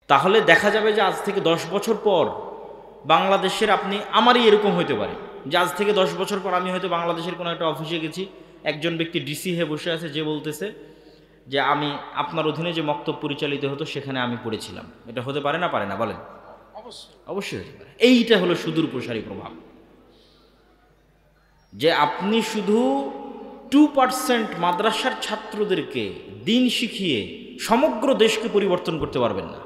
তাহলে দেখা যাবে যে আজ থেকে 10 বছর পর বাংলাদেশের আমারই এরকম হইতে পারে যে আজ থেকে 10 বছর পর আমি হয়তো বাংলাদেশের কোনো একটা অফিসে গেছি, একজন ব্যক্তি ডিসি হয়ে বসে আছে, যে বলতেছে যে আমি আপনার অধীনে যে মক্তব পরিচালিত হতো সেখানে আমি পড়েছিলাম। এটা হতে পারে না, পারে না? বলেন। অবশ্যই হতে পারে। এইটা হলো সুদূর প্রসারী প্রভাব, যে আপনি শুধু 2% মাদ্রাসার ছাত্রদেরকে দিন শিখিয়ে সমগ্র দেশকে পরিবর্তন করতে পারবেন না।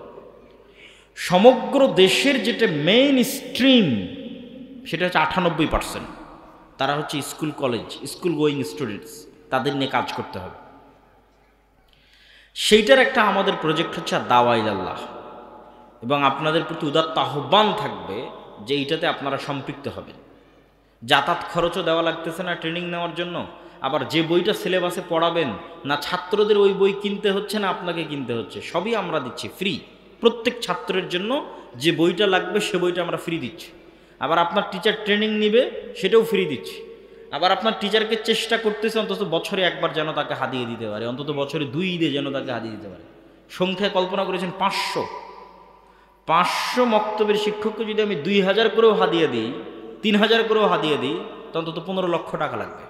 সমগ্র দেশের যেটা মেইন স্ট্রিম সেটা হচ্ছে 98%, তারা হচ্ছে school college, school going students, তাদের নিয়ে কাজ করতে হবে। সেইটার একটা আমাদের প্রজেক্ট হচ্ছে দাওয়া ইলাল্লাহ, এবং আপনাদের প্রতি উদাত্ত আহ্বান থাকবে যে এইটাতে আপনারা সম্পৃক্ত হবেন। যাতায়াত খরচও দেওয়া লাগতেছে না ট্রেনিং নেওয়ার জন্য, আবার যে বইটা সিলেবাসে পড়াবেন না ছাত্রদের ওই বই কিনতে হচ্ছে না আপনাকে কিনতে হচ্ছে, সবই আমরা দিচ্ছি ফ্রি। প্রত্যেক ছাত্রের জন্য যে বইটা লাগবে সে বইটা আমরা ফ্রি দিচ্ছি। আবার আপনার টিচার ট্রেনিং নিবে সেটাও ফ্রি দিচ্ছি। আবার আপনার টিচারকে চেষ্টা করতেছে অন্তত বছরে একবার যেন তাকে হাদিয়ে দিতে পারে, অন্তত বছরে 2 ঈদে যেন তাকে হাদিয়ে দিতে পারে। সংখ্যায় কল্পনা করেছেন 500 মক্তবের শিক্ষককে যদি আমি 2000 করেও হাদিয়ে দিই, 3000 করেও হাদিয়ে দিই, তো অন্তত 15 লক্ষ টাকা লাগবে।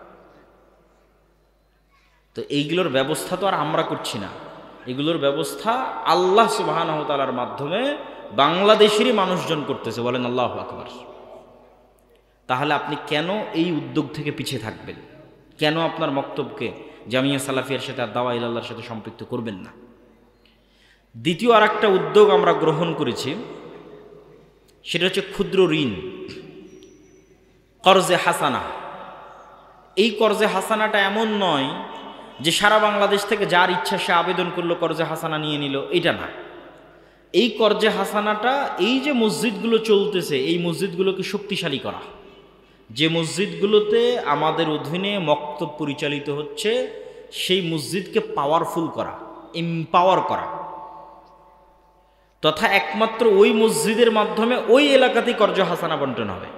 তো এইগুলোর ব্যবস্থা তো আর আমরা করছি না, এগুলোর ব্যবস্থা আল্লাহ সুবহানাহু ওয়া তাআলার মাধ্যমে বাংলাদেশেরই মানুষজন করতেছে। বলেন আল্লাহু আকবার। তাহলে আপনি কেন এই উদ্যোগ থেকে পিছিয়ে থাকবেন? কেন আপনার মক্তবকে জামিয়া সালাফিয়ার সাথে আর দাওয়া ইলাল্লাহর সাথে সম্পৃক্ত করবেন না? দ্বিতীয় আর একটা উদ্যোগ আমরা গ্রহণ করেছি, সেটা হচ্ছে ক্ষুদ্র ঋণ, কর্জে হাসানা। এই কর্জে হাসানাটা এমন নয় যে সারা বাংলাদেশ থেকে যার ইচ্ছা সে আবেদন করলো কর্জে হাসানা নিয়ে নিল, এটা না। এই কর্জে হাসানাটা এই যে মসজিদগুলো চলতেছে এই মসজিদগুলোকে শক্তিশালী করা, যে মসজিদগুলোতে আমাদের অধীনে মক্তব পরিচালিত হচ্ছে সেই মসজিদকে পাওয়ারফুল করা, এম্পাওয়ার করা, তথা একমাত্র ওই মসজিদের মাধ্যমে ওই এলাকাতেই কর্জে হাসানা বন্টন হবে,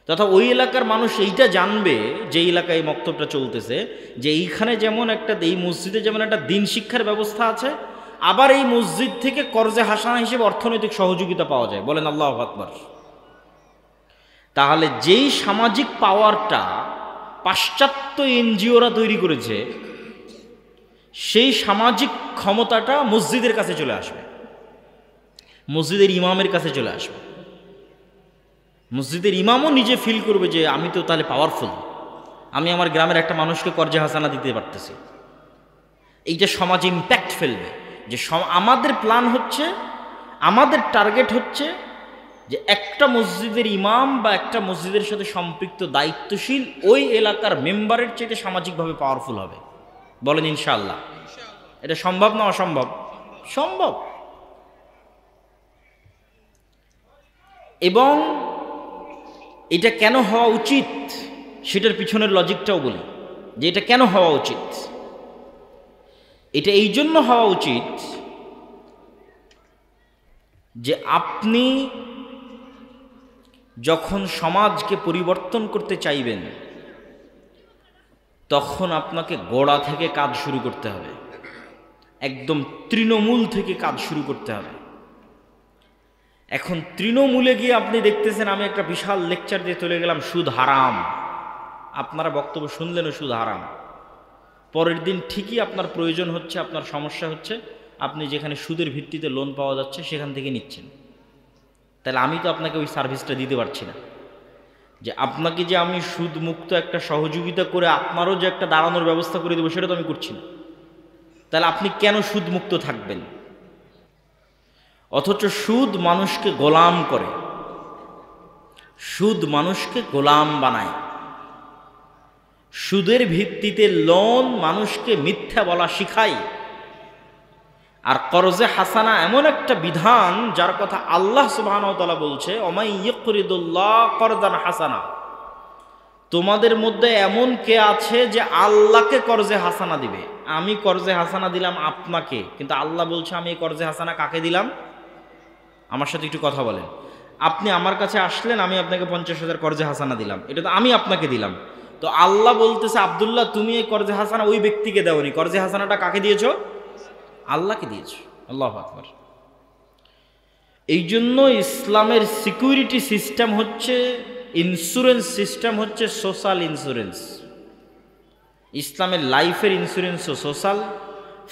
তথা ওই এলাকার মানুষ এইটা জানবে যে এলাকায় মক্তবটা চলতেছে, যে এইখানে যেমন এই মসজিদে যেমন একটা দিন শিক্ষার ব্যবস্থা আছে, আবার এই মসজিদ থেকে কর্জে হাসানা হিসেবে অর্থনৈতিক সহযোগিতা পাওয়া যায়। বলেন আল্লাহু আকবার। তাহলে যেই সামাজিক পাওয়ারটা পাশ্চাত্য এনজিওরা তৈরি করেছে, সেই সামাজিক ক্ষমতাটা মসজিদের কাছে চলে আসবে, মসজিদের ইমামের কাছে চলে আসবে। মসজিদের ইমামও নিজে ফিল করবে যে আমি তো তাহলে পাওয়ারফুল, আমি আমার গ্রামের একটা মানুষকে কর্জে হাসানা দিতে পারতেছি। এইটা সমাজে ইম্প্যাক্ট ফেলবে। যে আমাদের প্ল্যান হচ্ছে, আমাদের টার্গেট হচ্ছে যে একটা মসজিদের ইমাম বা একটা মসজিদের সাথে সম্পৃক্ত দায়িত্বশীল ওই এলাকার মেম্বারের চেয়ে সামাজিকভাবে পাওয়ারফুল হবে। বলেন ইনশাআল্লাহ। এটা সম্ভব না অসম্ভব? সম্ভব। এবং এটা কেন হওয়া উচিত সেটার পিছনের লজিকটাও বলি, যে এটা কেন হওয়া উচিত। এটা এই জন্য হওয়া উচিত যে আপনি যখন সমাজকে পরিবর্তন করতে চাইবেন তখন আপনাকে গোড়া থেকে কাজ শুরু করতে হবে, একদম তৃণমূল থেকে কাজ শুরু করতে হবে। এখন তৃণমূলে গিয়ে আপনি দেখতেছেন আমি একটা বিশাল লেকচার দিয়ে চলে গেলাম সুদ হারাম, আপনারা বক্তব্য শুনলেনও সুদ হারাম, পরের দিন ঠিকই আপনার প্রয়োজন হচ্ছে, আপনার সমস্যা হচ্ছে, আপনি যেখানে সুদের ভিত্তিতে লোন পাওয়া যাচ্ছে সেখান থেকে নিচ্ছেন। তাহলে আমি তো আপনাকে ওই সার্ভিসটা দিতে পারছি না। যে আপনাকে যে আমি সুদ মুক্ত একটা সহযোগিতা করে আপনারও যে একটা দাঁড়ানোর ব্যবস্থা করে দেবো সেটা তো আমি করছি না। তাহলে আপনি কেন সুদ মুক্ত থাকবেন? অথচ সুদ মানুষকে গোলাম করে, সুদ মানুষকে গোলাম বানায়, সুদের ভিত্তিতে লোন মানুষকে মিথ্যা বলা শিখায়। আর কর্জে হাসানা এমন একটা বিধান যার কথা আল্লাহ সুবহানাহু ওয়া তাআলা বলছে, ওমাই ইয়াকরিদুল্লাহ করদান হাসানা। তোমাদের মধ্যে এমন কে আছে যে আল্লাহকে কর্জে হাসানা দিবে? আমি কর্জে হাসানা দিলাম আপনাকে, কিন্তু আল্লাহ বলছে আমি এই কর্জে হাসানা কাকে দিলাম? আমার সাথে একটু কথা বলেন। আপনি আমার কাছে আসলেন, আমি আপনাকে 50,000 কর্জে হাসানা দিলাম, এটা তো আমি আপনাকে দিলাম। তো আল্লাহ বলতেছে আব্দুল্লাহ তুমি এই কর্জে হাসানা ওই ব্যক্তিকে দেওনি, কর্জে হাসানাটা কাকে দিয়েছো? আল্লাহকে দিয়েছো। আল্লাহু আকবার। এই জন্য ইসলামের সিকিউরিটি সিস্টেম হচ্ছে, ইন্স্যুরেন্স সিস্টেম হচ্ছে সোশ্যাল ইন্স্যুরেন্স। ইসলামের লাইফের ইন্স্যুরেন্সও সোশ্যাল,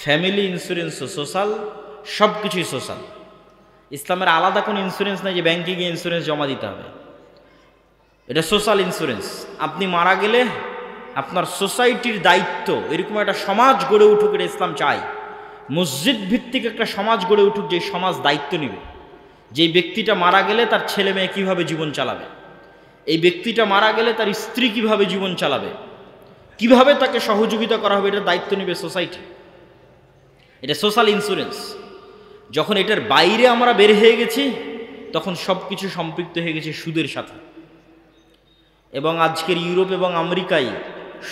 ফ্যামিলি ইন্স্যুরেন্সও সোশ্যাল, সব কিছুই সোশ্যাল। ইসলামের আলাদা কোনো ইন্স্যুরেন্স নাই যে ব্যাংকে গিয়ে ইন্স্যুরেন্স জমা দিতে হবে, এটা সোশ্যাল ইন্স্যুরেন্স। আপনি মারা গেলে আপনার সোসাইটির দায়িত্ব, এরকম একটা সমাজ গড়ে উঠুক, এটা ইসলাম চায়। মসজিদ ভিত্তিক একটা সমাজ গড়ে উঠুক, যে সমাজ দায়িত্ব নেবে, যেই ব্যক্তিটা মারা গেলে তার ছেলে মেয়ে কীভাবে জীবন চালাবে, এই ব্যক্তিটা মারা গেলে তার স্ত্রী কিভাবে জীবন চালাবে, কিভাবে তাকে সহযোগিতা করা হবে, এটার দায়িত্ব নেবে সোসাইটি। এটা সোশ্যাল ইন্স্যুরেন্স। যখন এটার বাইরে আমরা বের হয়ে গেছি, তখন সব কিছু সম্পৃক্ত হয়ে গেছে সুদের সাথে। এবং আজকের ইউরোপ এবং আমেরিকায়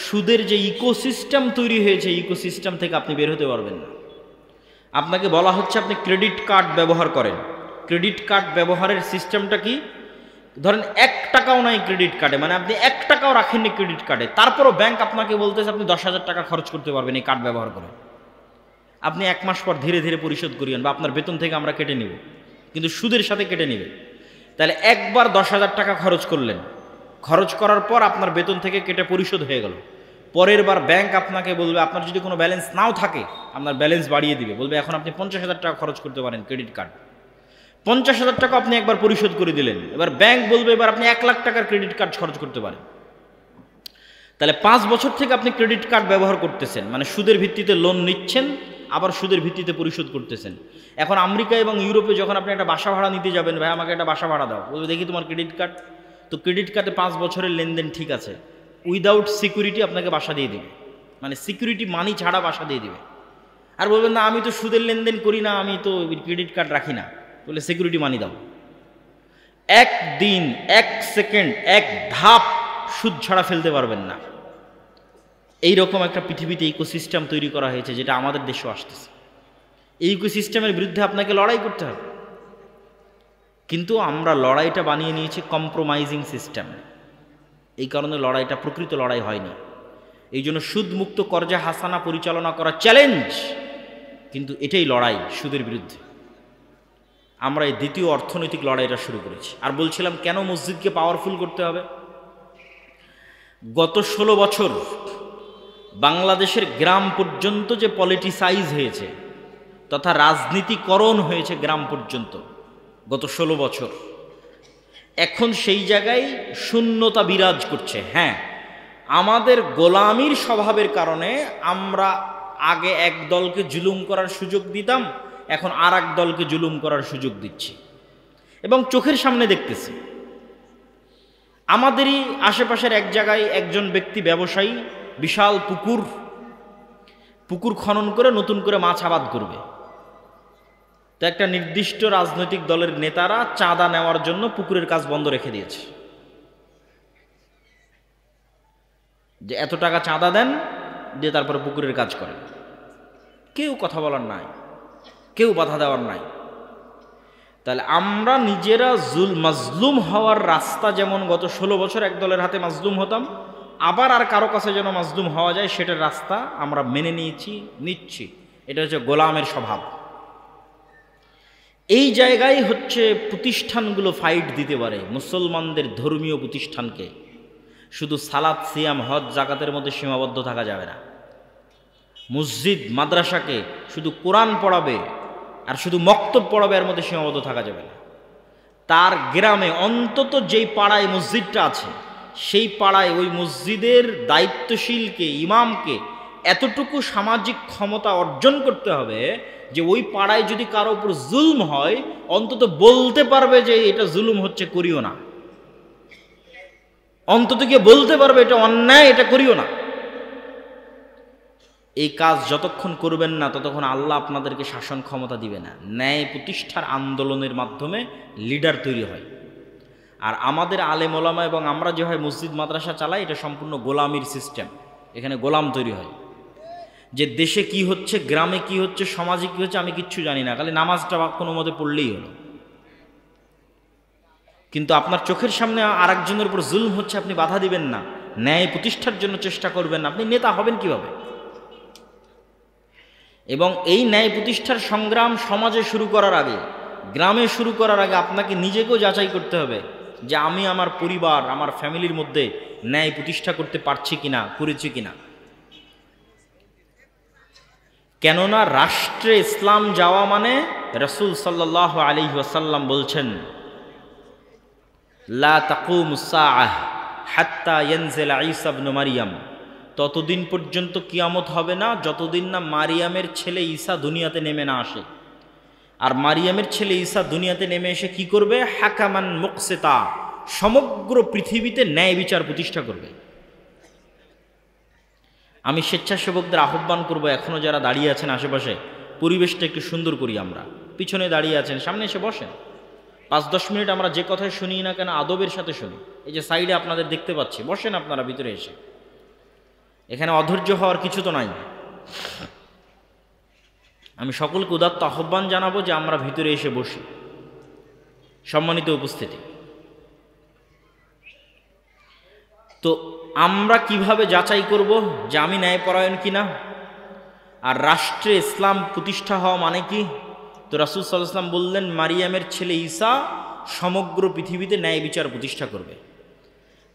সুদের যে ইকোসিস্টেম তৈরি হয়েছে, ইকোসিস্টেম থেকে আপনি বের হতে পারবেন না। আপনাকে বলা হচ্ছে আপনি ক্রেডিট কার্ড ব্যবহার করেন। ক্রেডিট কার্ড ব্যবহারের সিস্টেমটা কি? ধরেন 1 টাকাও নাই ক্রেডিট কার্ডে, মানে আপনি 1 টাকাও রাখেননি ক্রেডিট কার্ডে, তারপরও ব্যাংক আপনাকে বলতেছে আপনি 10,000 টাকা খরচ করতে পারবেন এই কার্ড ব্যবহার করে। আপনি 1 মাস পর ধীরে ধীরে পরিশোধ করিয়েন, বা আপনার বেতন থেকে আমরা কেটে নেব, কিন্তু সুদের সাথে কেটে নেবে। তাহলে একবার 10,000 টাকা খরচ করলেন, খরচ করার পর আপনার বেতন থেকে কেটে পরিশোধ হয়ে গেল। পরের বার ব্যাংক আপনাকে বলবে, আপনার যদি কোনো ব্যালেন্স নাও থাকে আপনার ব্যালেন্স বাড়িয়ে দিবে, বলবে এখন আপনি 50,000 টাকা খরচ করতে পারেন ক্রেডিট কার্ড। 50,000 টাকা আপনি একবার পরিশোধ করে দিলেন, এবার ব্যাংক বলবে এবার আপনি 1 লাখ টাকার ক্রেডিট কার্ড খরচ করতে পারেন। তাহলে 5 বছর থেকে আপনি ক্রেডিট কার্ড ব্যবহার করতেছেন, মানে সুদের ভিত্তিতে লোন নিচ্ছেন, আবার সুদের ভিত্তিতে পরিশোধ করতেছেন। এখন আমেরিকা এবং ইউরোপে যখন আপনি একটা বাসা ভাড়া নিতে যাবেন, ভাই আমাকে একটা বাসা ভাড়া দাও, বলবে দেখি তোমার ক্রেডিট কার্ড। তো ক্রেডিট কার্ডে 5 বছরের লেনদেন ঠিক আছে, উইদাউট সিকিউরিটি আপনাকে বাসা দিয়ে দেবে, মানে সিকিউরিটি মানি ছাড়া বাসা দিয়ে দেবে। আর বলবেন না আমি তো সুদের লেনদেন করি না, আমি তো ক্রেডিট কার্ড রাখি না, বলে সিকিউরিটি মানি দাও। 1 দিন 1 সেকেন্ড 1 ধাপ সুদ ছাড়া ফেলতে পারবেন না। এইরকম একটা পৃথিবীতে ইকোসিস্টেম তৈরি করা হয়েছে, যেটা আমাদের দেশেও আসতেছে। এই ইকোসিস্টেমের বিরুদ্ধে আপনাকে লড়াই করতে হবে, কিন্তু আমরা লড়াইটা বানিয়ে নিয়েছি কম্প্রোমাইজিং সিস্টেম। এই কারণে লড়াইটা প্রকৃত লড়াই হয়নি। এই জন্য সুদমুক্ত কর্জা হাসানা পরিচালনা করা চ্যালেঞ্জ, কিন্তু এটাই লড়াই সুদের বিরুদ্ধে। আমরা এই দ্বিতীয় অর্থনৈতিক লড়াইটা শুরু করেছি। আর বলছিলাম কেন মসজিদকে পাওয়ারফুল করতে হবে। গত 16 বছর বাংলাদেশের গ্রাম পর্যন্ত যে পলিটিসাইজ হয়েছে, তথা রাজনীতিকরণ হয়েছে গ্রাম পর্যন্ত গত 16 বছর, এখন সেই জায়গায় শূন্যতা বিরাজ করছে। হ্যাঁ, আমাদের গোলামির স্বভাবের কারণে আমরা আগে এক দলকে জুলুম করার সুযোগ দিতাম, এখন আর এক দলকে জুলুম করার সুযোগ দিচ্ছি, এবং চোখের সামনে দেখতেছি। আমাদেরই আশেপাশের এক জায়গায় একজন ব্যক্তি ব্যবসায়ী বিশাল পুকুর খনন করে নতুন করে মাছ আবাদ করবে। তো একটা নির্দিষ্ট রাজনৈতিক দলের নেতারা চাঁদা নেওয়ার জন্য পুকুরের কাজ বন্ধ রেখে দিয়েছে, যে এত টাকা চাঁদা দেন, দিয়ে তারপরে পুকুরের কাজ করেন। কেউ কথা বলার নাই, কেউ বাধা দেওয়ার নাই। তাহলে আমরা নিজেরা মাজলুম হওয়ার রাস্তা, যেমন গত 16 বছর এক দলের হাতে মাজলুম হতাম, আবার আর কারো কাছে যেন মাজলুম হওয়া যায় সেটার রাস্তা আমরা মেনে নিচ্ছি। এটা হচ্ছে গোলামের স্বভাব। এই জায়গায় হচ্ছে প্রতিষ্ঠানগুলো ফাইট দিতে পারে মুসলমানদের ধর্মীয় প্রতিষ্ঠানকে। শুধু সালাত, সিয়াম, হজ, জাকাতের মধ্যে সীমাবদ্ধ থাকা যাবে না। মসজিদ মাদ্রাসাকে শুধু কোরআন পড়াবে আর শুধু মক্তব পড়াবে, এর মধ্যে সীমাবদ্ধ থাকা যাবে না। তার গ্রামে অন্তত যেই পাড়ায় মসজিদটা আছে, সেই পাড়ায় ওই মসজিদের দায়িত্বশীলকে, ইমামকে এতটুকু সামাজিক ক্ষমতা অর্জন করতে হবে যে ওই পাড়ায় যদি কারো উপর জুলম হয়, অন্তত বলতে পারবে যে এটা জুলুম হচ্ছে, করিও না। অন্তত গিয়ে বলতে পারবে এটা অন্যায়, এটা করিও না। এই কাজ যতক্ষণ করবেন না, ততক্ষণ আল্লাহ আপনাদেরকে শাসন ক্ষমতা দিবে না। ন্যায় প্রতিষ্ঠার আন্দোলনের মাধ্যমে লিডার তৈরি হয়। আর আমাদের আলেম ওলামা এবং আমরা যেভাবে মসজিদ মাদ্রাসা চালাই, এটা সম্পূর্ণ গোলামির সিস্টেম। এখানে গোলাম তৈরি হয়, যে দেশে কি হচ্ছে, গ্রামে কি হচ্ছে, সমাজে কি হচ্ছে আমি কিচ্ছু জানি না, খালি নামাজটা কোনো মতে পড়লেই হলো। কিন্তু আপনার চোখের সামনে আরেকজনের উপর জুলম হচ্ছে, আপনি বাধা দিবেন না, ন্যায় প্রতিষ্ঠার জন্য চেষ্টা করবেন না, আপনি নেতা হবেন কিভাবে? এবং এই ন্যায় প্রতিষ্ঠার সংগ্রাম সমাজে শুরু করার আগে গ্রামে শুরু করার আগে আপনাকে নিজেকেও যাচাই করতে হবে যে আমি আমার পরিবার, আমার ফ্যামিলির মধ্যে ন্যায় প্রতিষ্ঠা করতে পারছি কিনা, করেছি কিনা। কেননা রাষ্ট্রে ইসলাম যাওয়া মানে রাসূল সাল্লাল্লাহু আলাইহি ওয়াসাল্লাম বলছেন, লা তাকুমুস সাআহ হাত্তা ইয়ানজিলা ঈসা ইবনে মারইয়াম, ততদিন পর্যন্ত কিয়ামত হবে না যতদিন না মারিয়ামের ছেলে ঈসা দুনিয়াতে নেমে না আসে। আর মারিয়ামের ছেলে ঈসা দুনিয়াতে নেমে এসে কি করবে? হাকামান মুকসিতা, সমগ্র পৃথিবীতে ন্যায় বিচার প্রতিষ্ঠা করবে। আমি স্বেচ্ছাসেবকদের আহ্বান করব, এখনো যারা দাঁড়িয়ে আছেন আশেপাশে, পরিবেশটা একটু সুন্দর করি। আমরা পিছনে দাঁড়িয়ে আছেন, সামনে এসে বসেন। 5-10 মিনিট আমরা যে কথাই শুনি না কেন আদবের সাথে শুনি। এই যে সাইডে আপনাদের দেখতে পাচ্ছি, বসেন আপনারা ভিতরে এসে। এখানে অধৈর্য হওয়ার কিছু তো নাই। আমি সকলকে উদাত্ত আহ্বান জানাবো যে আমরা ভিতরে এসে বসি। সম্মানিত উপস্থিতি, তো আমরা কিভাবে যাচাই করব যে আমি ন্যায়পরায়ণ কিনা? আর রাষ্ট্রে ইসলাম প্রতিষ্ঠা হওয়া মানে কি? তো রাসূল সাল্লাল্লাহু আলাইহি ওয়াসাল্লাম বললেন, মারিয়ামের ছেলে ঈসা সমগ্র পৃথিবীতে ন্যায় বিচার প্রতিষ্ঠা করবে।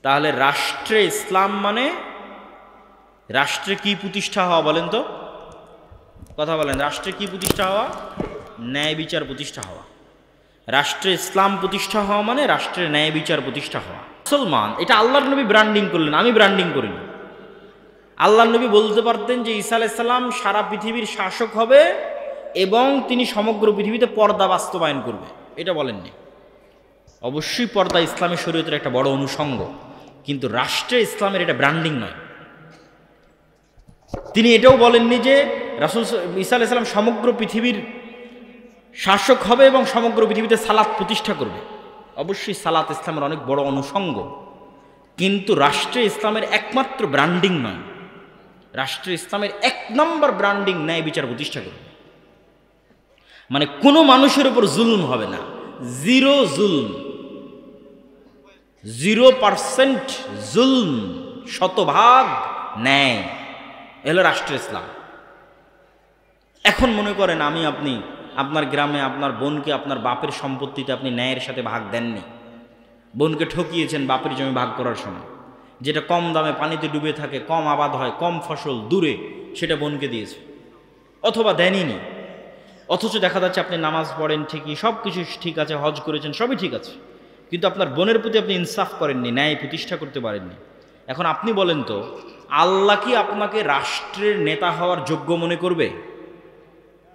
তাহলে রাষ্ট্রে ইসলাম মানে রাষ্ট্রে কি প্রতিষ্ঠা হওয়া? বলেন তো, কথা বলেন। রাষ্ট্রে কি প্রতিষ্ঠা হওয়া? ন্যায় বিচার প্রতিষ্ঠা হওয়া। রাষ্ট্রে ইসলাম প্রতিষ্ঠা হওয়া মানে রাষ্ট্রের ন্যায় বিচার প্রতিষ্ঠা হওয়া। মুসলমান, এটা আল্লাহর নবী ব্র্যান্ডিং করলেন, আমি ব্র্যান্ডিং করিনি। আল্লাহর নবী বলতে পারতেন যে ঈসা আলাইহিস সালাম সারা পৃথিবীর শাসক হবে এবং তিনি সমগ্র পৃথিবীতে পর্দা বাস্তবায়ন করবে, এটা বলেননি। অবশ্যই পর্দা ইসলামী শরীয়তের একটা বড় অনুষঙ্গ, কিন্তু রাষ্ট্রে ইসলামের এটা ব্র্যান্ডিং নয়। তিনি এটাও বলেননি যে রাসূল ঈসা আলাইহিস সালাম সমগ্র পৃথিবীর শাসক হবে এবং সমগ্র পৃথিবীতে সালাত প্রতিষ্ঠা করবে। অবশ্যই সালাত ইসলামের অনেক বড় অনুষঙ্গ, কিন্তু রাষ্ট্রে ইসলামের একমাত্র ব্র্যান্ডিং নয়। রাষ্ট্রে ইসলামের 1 নম্বর ব্র্যান্ডিং ন্যায় বিচার প্রতিষ্ঠা করবে। মানে কোনো মানুষের উপর জুলুম হবে না, জিরো জুলুম, 0% জুলুম, শতভাগ ন্যায়, এলো রাষ্ট্র ইসলাম। এখন মনে করেন আমি আপনি আপনার গ্রামে আপনার বোনকে আপনার বাপের সম্পত্তিতে আপনি ন্যায়ের সাথে ভাগ দেননি, বোনকে ঠকিয়েছেন বাপের জমি ভাগ করার সময়, যেটা কম দামে পানিতে ডুবে থাকে, কম আবাদ হয়, কম ফসল, দূরে, সেটা বোনকে দিয়েছে, অথবা দেনইনি। অথচ দেখা যাচ্ছে আপনি নামাজ পড়েন ঠিকই, সব কিছু ঠিক আছে, হজ করেছেন, সবই ঠিক আছে, কিন্তু আপনার বোনের প্রতি আপনি ইনসাফ করেননি, ন্যায় প্রতিষ্ঠা করতে পারেননি। এখন আপনি বলেন তো, আল্লাহ কি আপনাকে রাষ্ট্রের নেতা হওয়ার যোগ্য মনে করবে?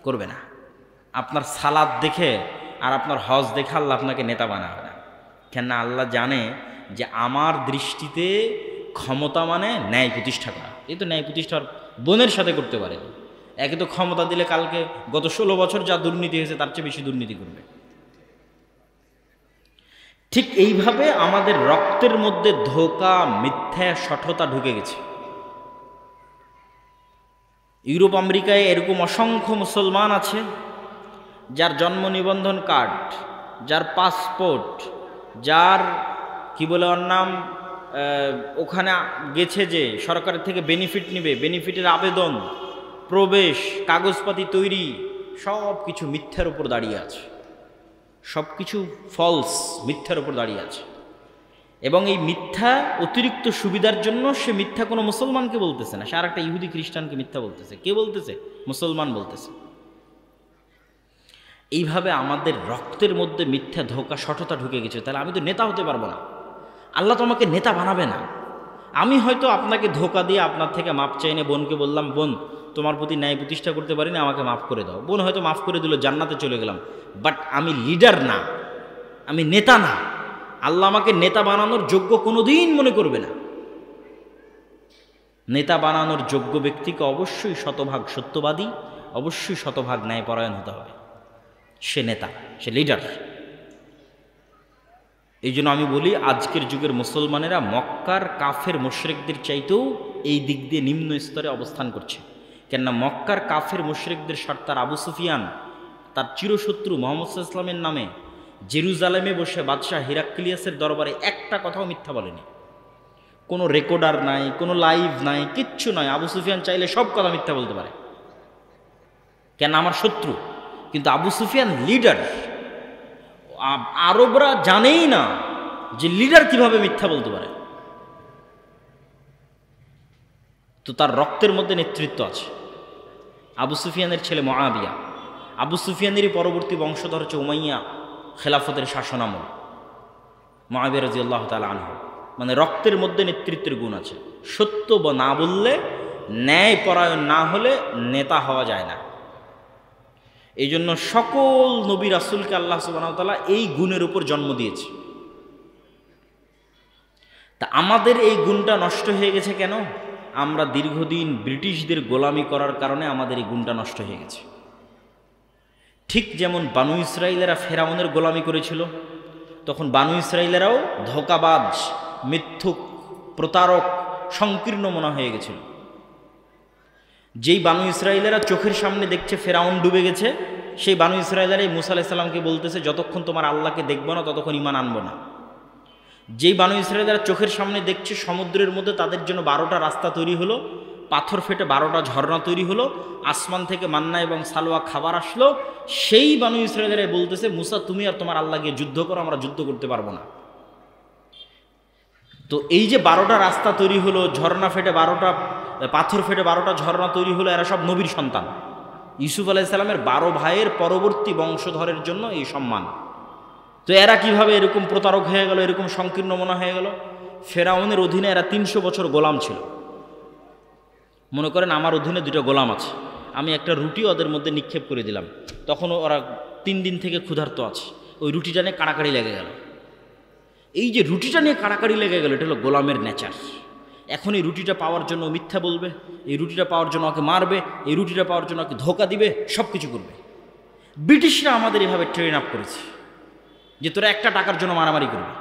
করবে না। আপনার সালাত দেখে আর আপনার হজ দেখে আল্লাহ আপনাকে নেতা বানাবে না। কেননা আল্লাহ জানে যে আমার দৃষ্টিতে ক্ষমতা মানে ন্যায় প্রতিষ্ঠা করা। এই তো ন্যায় প্রতিষ্ঠার বোনের সাথে করতে পারে। একে তো ক্ষমতা দিলে কালকে গত 16 বছর যা দুর্নীতি হয়েছে তার চেয়ে বেশি দুর্নীতি করবে। ঠিক এইভাবে আমাদের রক্তের মধ্যে ধোঁকা, মিথ্যা, শঠতা ঢুকে গেছে। ইউরোপ আমেরিকায় এরকম অসংখ্য মুসলমান আছে যার জন্ম নিবন্ধন কার্ড, যার পাসপোর্ট, যার কি বলে ওর নাম, ওখানে গেছে যে সরকারের থেকে বেনিফিট নেবে, বেনিফিটের আবেদন, প্রবেশ, কাগজপাতি তৈরি, সব কিছু মিথ্যার উপর দাঁড়িয়ে আছে, সব কিছু ফলস, মিথ্যার উপর দাঁড়িয়ে আছে। এবং এই মিথ্যা অতিরিক্ত সুবিধার জন্য সে মিথ্যা কোনো মুসলমানকে বলতেছে না, সে আর একটা ইহুদি খ্রিস্টানকে মিথ্যা বলতেছে। কে বলতেছে? মুসলমান বলতেছে। এইভাবে আমাদের রক্তের মধ্যে মিথ্যা, ধোঁকা, শঠতা ঢুকে গেছে। তাহলে আমি তো নেতা হতে পারবো না, আল্লাহ তো আমাকে নেতা বানাবে না। আমি হয়তো আপনাকে ধোঁকা দিয়ে আপনার থেকে মাপ চাইনে বোনকে বললাম, বোন তোমার প্রতি ন্যায় প্রতিষ্ঠা করতে পারি না, আমাকে মাফ করে দাও। বোন হয়তো মাফ করে দিল, জান্নাতে চলে গেলাম। বাট আমি লিডার না, আমি নেতা না। আল্লাহ আমাকে নেতা বানানোর যোগ্য কোনোদিন মনে করবে না। নেতা বানানোর যোগ্য ব্যক্তিকে অবশ্যই শতভাগ সত্যবাদী, অবশ্যই শতভাগ ন্যায়পরায়ণ হতে হবে। সে নেতা, সে লিডার। এই জন্য আমি বলি, আজকের যুগের মুসলমানেরা মক্কার কাফের মুশরিকদের চাইতেও এই দিক দিয়ে নিম্ন স্তরে অবস্থান করছে। কেননা মক্কার কাফের মুশরিকদের সর্দার আবু সুফিয়ান তার চিরশত্রু মুহাম্মদ সাল্লাল্লাহু আলাইহি ওয়াসাল্লামের নামে জেরুজালেমে বসে বাদশাহ হিরাক্লিয়াসের দরবারে একটা কথাও মিথ্যা বলেনি। কোনো রেকর্ডার নাই, কোনো লাইভ নাই, কিচ্ছু নয়। আবু সুফিয়ান চাইলে সব কথা মিথ্যা বলতে পারে, কেন? আমার শত্রু। কিন্তু আবু সুফিয়ান লিডার, আরবরা জানেই না যে লিডার কিভাবে মিথ্যা বলতে পারে। তো তার রক্তের মধ্যে নেতৃত্ব আছে। আবু সুফিয়ানের ছেলে মুআবিয়া, আবু সুফিয়ানেরই পরবর্তী বংশধর হচ্ছে উমাইয়া খেলাফতের শাসনামল, মুআবিয়া রাদিয়াল্লাহু তাআলা আনহু। মানে রক্তের মধ্যে নেতৃত্বের গুণ আছে। সত্য না বললে, ন্যায় পরায়ণ না হলে নেতা হওয়া যায় না। এই জন্য সকল নবী রাসূলকে আল্লাহ সুবহানাহু ওয়া তাআলা এই গুণের উপর জন্ম দিয়েছে। তা আমাদের এই গুণটা নষ্ট হয়ে গেছে কেন? আমরা দীর্ঘদিন ব্রিটিশদের গোলামি করার কারণে আমাদের এই গুণটা নষ্ট হয়ে গেছে। ঠিক যেমন বানু ইসরাইলেরা ফেরাউনের গোলামি করেছিল, তখন বানু ইসরাইলেরাও ধোঁকাবাজ, মিথ্যুক, প্রতারক, সংকীর্ণ মনা হয়ে গেছিল। যেই বানু ইসরাইলেরা চোখের সামনে দেখছে ফেরাউন ডুবে গেছে, সেই বানু ইসরাইলেরাই মুসা আলাইহিস সালামকে বলতেছে যতক্ষণ তোমার আল্লাহকে দেখবো না ততক্ষণ ঈমান আনবো না। যেই বানু ইসরাইলেরা চোখের সামনে দেখছে সমুদ্রের মধ্যে তাদের জন্য 12টা রাস্তা তৈরি হলো, পাথর ফেটে 12টা ঝর্ণা তৈরি হলো, আসমান থেকে মান্না এবং সালোয়া খাবার আসলো, সেই বানু ইসরাইলেরাই বলতেছে মুসা তুমি আর তোমার আল্লাহ গিয়ে যুদ্ধ করো, আমরা যুদ্ধ করতে পারবো না। তো এই যে 12টা রাস্তা তৈরি হলো, ঝর্ণা ফেটে 12টা, পাথর ফেটে 12টা ঝর্ণা তৈরি হলো, এরা সব নবীর সন্তান। ইউসুফ আলাইহিস সালামের 12 ভাইয়ের পরবর্তী বংশধরের জন্য এই সম্মান। তো এরা কিভাবে এরকম প্রতারক হয়ে গেল, এরকম সংকীর্ণ মনা হয়ে গেল? ফেরাউনের অধীনে এরা 300 বছর গোলাম ছিল। মনে করেন আমার অধীনে 2টা গোলাম আছে, আমি একটা রুটি ওদের মধ্যে নিক্ষেপ করে দিলাম, তখন ওরা 3 দিন থেকে ক্ষুধার্ত আছে, ওই রুটিটা নিয়ে কাড়াকাড়ি লেগে গেল। এই যে রুটিটা নিয়ে কাড়াকাড়ি লেগে গেল, এটা হলো গোলামের নেচার। এখন এই রুটিটা পাওয়ার জন্য মিথ্যা বলবে, এই রুটিটা পাওয়ার জন্য ওকে মারবে, এই রুটিটা পাওয়ার জন্য ওকে ধোঁকা দিবে, সব কিছু করবে। ব্রিটিশরা আমাদের এভাবে ট্রেন আপ করেছে যে তোরা একটা টাকার জন্য মারামারি করবি,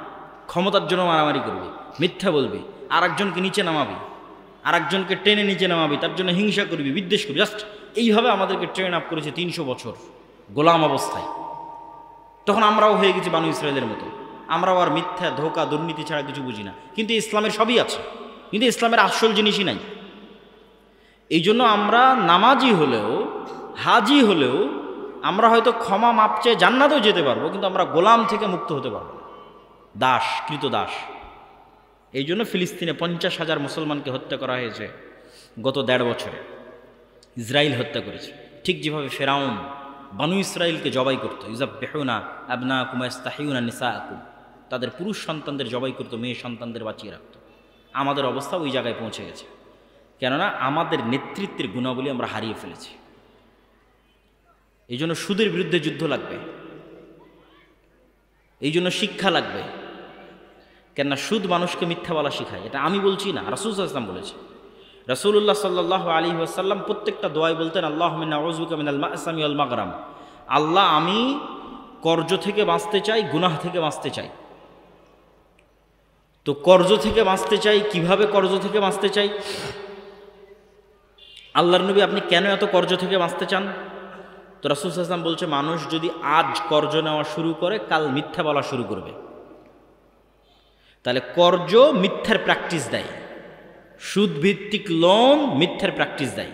ক্ষমতার জন্য মারামারি করবি, মিথ্যা বলবি, আর একজনকে নিচে নামাবি, আর একজনকে টেনে নিচে নামাবি, তার জন্য হিংসা করবি, বিদ্বেষ করবি। জাস্ট এইভাবে আমাদেরকে ট্রেন আপ করেছে 300 বছর গোলাম অবস্থায়। তখন আমরাও হয়ে গেছি বানু ইসরায়েলের মতো, আমরাও আর মিথ্যা, ধোঁকা, দুর্নীতি ছাড়া কিছু বুঝি না। কিন্তু ইসলামের সবই আছে, কিন্তু ইসলামের আসল জিনিসই নাই। এই জন্য আমরা নামাজি হলেও, হাজি হলেও, আমরা হয়তো ক্ষমা মাপ চেয়ে জান্নাতেও যেতে পারবো, কিন্তু আমরা গোলাম থেকে মুক্ত হতে পারবো না, দাস, কৃত দাস। এই জন্য ফিলিস্তিনে 50,000 মুসলমানকে হত্যা করা হয়েছে গত 1.5 বছরে। ইসরায়েল হত্যা করেছে, ঠিক যেভাবে ফেরাউন বানু ইসরায়েলকে জবাই করতো। ইউযাববিহুনা আবনাকুম ওয়া ইস্তাহিয়ুনা নিসাআকুম, তাদের পুরুষ সন্তানদের জবাই করতো, মেয়ে সন্তানদের বাঁচিয়ে রাখতো। আমাদের অবস্থা ওই জায়গায় পৌঁছে গেছে, কেননা আমাদের নেতৃত্বের গুণাবলী আমরা হারিয়ে ফেলেছি। এই জন্য সুদের বিরুদ্ধে যুদ্ধ লাগবে, এই জন্য শিক্ষা লাগবে। কেননা সুদ মানুষকে মিথ্যা বলা শিখায়। এটা আমি বলছি না, রাসূল সাল্লাল্লাহু আলাইহি ওয়াসাল্লাম বলেছে। রাসূলুল্লাহ সাল্লাল্লাহু আলাইহি ওয়াসাল্লাম প্রত্যেকটা দোয়ায় বলতেন আল্লাহুম্মা ইন্নী আউযুবিকা মিনাল মা'সামি ওয়াল মাগরাম, আল্লাহ আমি কর্জ থেকে বাঁচতে চাই, গুনাহ থেকে বাঁচতে চাই। তো কর্জ থেকে বাঁচতে চাই, কিভাবে কর্জ থেকে বাঁচতে চাই? আল্লাহর নবী আপনি কেন এত কর্জ থেকে বাঁচতে চান? তো রাসূল সাল্লাল্লাহু আলাইহি ওয়াসাল্লাম বলছে মানুষ যদি আজ কর্জ নেওয়া শুরু করে, কাল মিথ্যা বলা শুরু করবে। তাহলে কর্জ মিথ্যার প্র্যাকটিস দেয়, সুদ ভিত্তিক লোন মিথ্যার প্র্যাকটিস দেয়।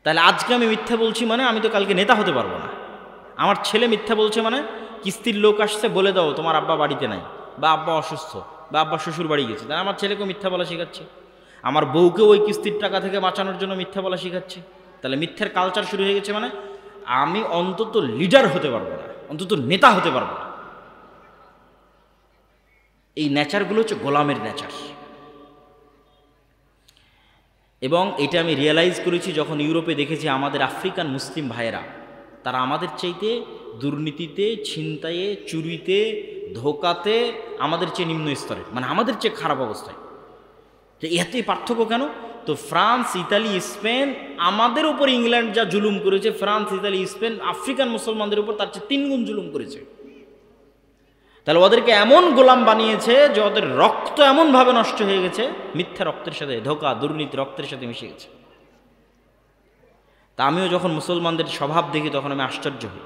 তাহলে আজকে আমি মিথ্যা বলছি মানে আমি তো কালকে নেতা হতে পারবো না। আমার ছেলে মিথ্যা বলছে মানে কিস্তির লোক আসছে, বলে দাও তোমার আব্বা বাড়িতে নাই, বা আব্বা অসুস্থ, বা আব্বা শ্বশুর বাড়ি গেছে, তাহলে আমার ছেলেকেও মিথ্যা বলা শেখাচ্ছে। আমার বউকেও ওই কিস্তির টাকা থেকে বাঁচানোর জন্য মিথ্যা বলা শেখাচ্ছে। তাহলে মিথ্যার কালচার শুরু হয়ে গেছে, মানে আমি অন্তত লিডার হতে পারবো না, অন্তত নেতা হতে পারবো না। এই নেচারগুলো হচ্ছে গোলামের নেচার। এবং এটা আমি রিয়েলাইজ করেছি যখন ইউরোপে দেখেছি আমাদের আফ্রিকান মুসলিম ভাইয়েরা, তারা আমাদের চাইতে দুর্নীতিতে, ছিনতাইয়ে, চুরিতে, ধোকাতে আমাদের চেয়ে নিম্ন স্তরে, মানে আমাদের চেয়ে খারাপ অবস্থায়। তো এতই পার্থক্য কেন? তো ফ্রান্স, ইতালি, স্পেন আমাদের উপর ইংল্যান্ড যা জুলুম করেছে, ফ্রান্স, ইতালি, স্পেন আফ্রিকান মুসলমানদের উপর তার চেয়ে 3 গুণ জুলুম করেছে। তাহলে ওদেরকে এমন গোলাম বানিয়েছে যে ওদের রক্ত এমনভাবে নষ্ট হয়ে গেছে, মিথ্যা রক্তের সাথে, ধোঁকা, দুর্নীতি রক্তের সাথে মিশে গেছে। তা আমিও যখন মুসলমানদের স্বভাব দেখি তখন আমি আশ্চর্য হই।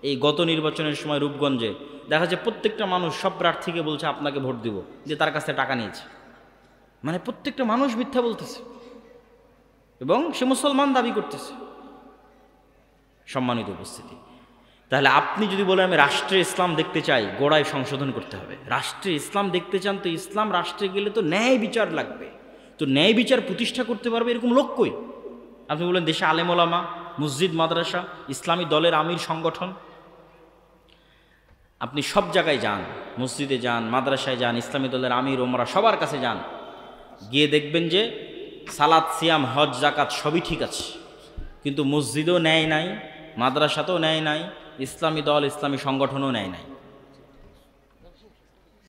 এই গত নির্বাচনের সময় রূপগঞ্জে দেখা যায় প্রত্যেকটা মানুষ সব প্রার্থীকে বলছে আপনাকে ভোট দিব, যে তার কাছে টাকা নিয়েছে। মানে প্রত্যেকটা মানুষ মিথ্যা বলতেছে এবং সে মুসলমান দাবি করতেছে। সম্মানিত উপস্থিতি, তাহলে আপনি যদি বলেন আমি রাষ্ট্রে ইসলাম দেখতে চাই, গোড়ায় সংশোধন করতে হবে। রাষ্ট্রে ইসলাম দেখতে চান তো ইসলাম রাষ্ট্রে গেলে তো ন্যায় বিচার লাগবে, তো ন্যায় বিচার প্রতিষ্ঠা করতে পারবে এরকম লোক কই? আপনি বলেন দেশে আলেম ওলামা, মসজিদ মাদ্রাসা, ইসলামী দলের আমির সংগঠন। আপনি সব জায়গায় যান, মসজিদে যান, মাদ্রাসায় যান, ইসলামী দলের আমির ওমরা সবার কাছে যান, গিয়ে দেখবেন যে সালাত সিয়াম হজ জাকাত সবই ঠিক আছে, কিন্তু মসজিদও ন্যায় নাই, মাদ্রাসাতেও ন্যায় নাই, ইসলামী দল ইসলামী সংগঠনও ন্যায় নাই।